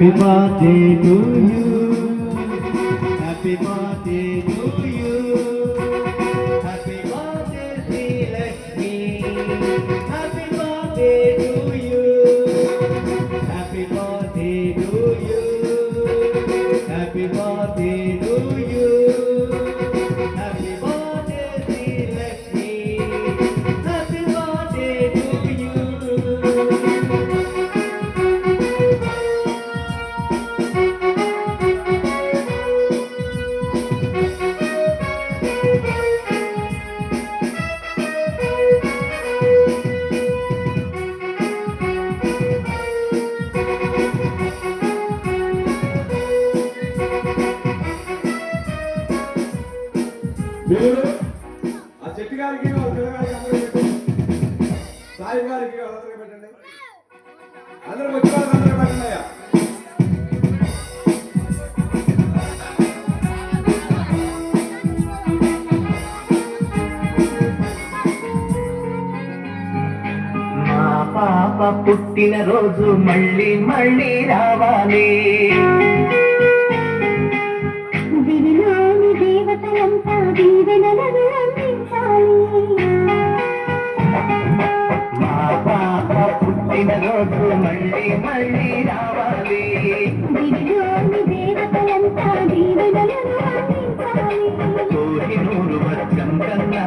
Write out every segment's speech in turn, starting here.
Happy birthday to you. Happy birthday to you. Happy birthday, Sri Lakshmi. Happy birthday to you. Happy birthday to you. Happy birthday to you. Happy birthday, Sri Lakshmi. Happy birthday to you. మీరు ఆ చెట్టు గారికి పిల్లగారికి అందరూ పెట్టండి. సాయి గారికి అందరూ పెట్టండి. అందరూ వచ్చి వాళ్ళకి అందరూ పెట్టండి అయ్యా. మా పాప పుట్టిన రోజు మళ్ళీ మళ్ళీ రావాలి. దివిలోని దేవతలంతా దీవెనలను అందించాలి. మా పాప పుట్టిన రోజు మళ్ళీ మళ్ళీ రావాలి. దివిలోని దేవతలంతా దీవెనలను అందించాలి. కోహినూరు వచ్చం కన్నా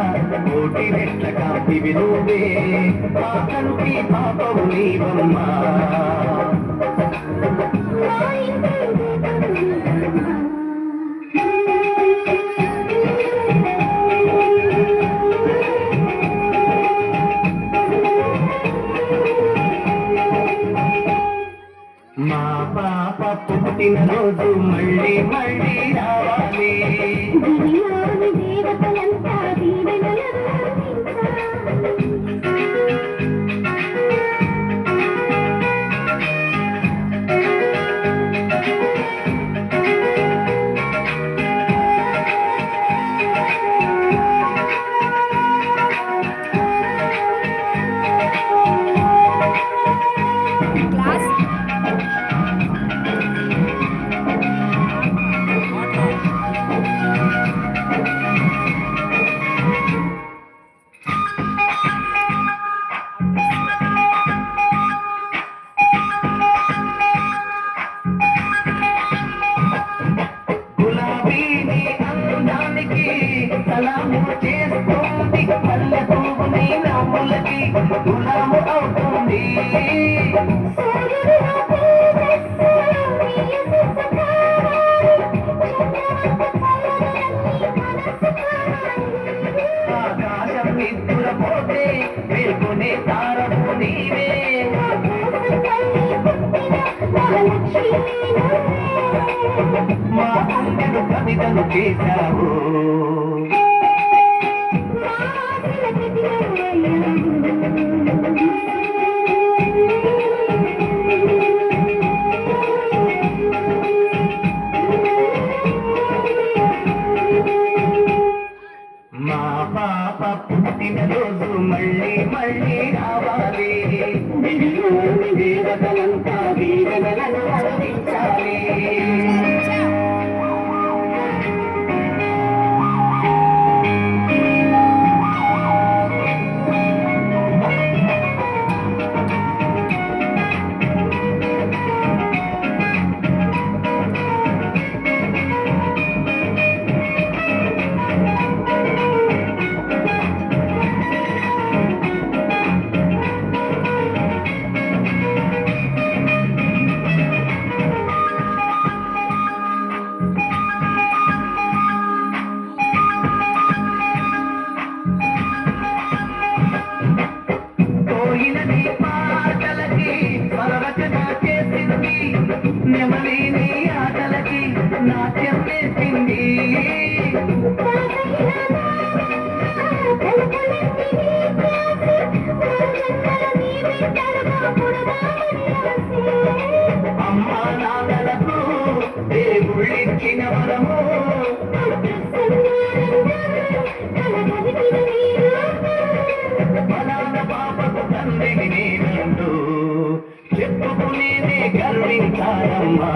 కోటి రెట్ల కాంతివి నువ్వే. మా కంటి పాపవు నీవమ్మా. మా ఇంటి దీపం మా పాప పుట్టిన రోజు మళ్ళీ మళ్ళీ రావాలి. దివిలోని దేవతలంతా దీవెనలను అందించాలి. గులాబీని అందానికి సలాము చేస్తుంది. పల్లె పువ్వు నీ నవ్వులకి గులాము అవుతుంది. ఆకాశం నిద్రపోతే మేల్కొనే తారపు నీవే. మా గుండెను కవితలు చేశావు. మా పాప పుట్టిన రోజు మళ్ళీ మళ్ళీ రావాలి. దివిలోని దేవతలంతా దీవెనలను అందించాలి. కోయిలని పాటలకి స్వరరచన చేసింది. నెమలిని ఆటలకి నాట్యం చేసింది. అమ్మా నాన్నలకు దేవుళ్ళిచ్చిన వరము. బలాన పాపకు తండ్రిని నేనంటూ చెప్పుకునేదే గర్వించాలమ్మా.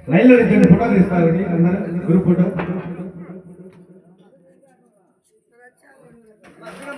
లైన్లో నిల్చొని ఫోటో తీస్తారండి అందరూ గ్రూప్ ఫోటో.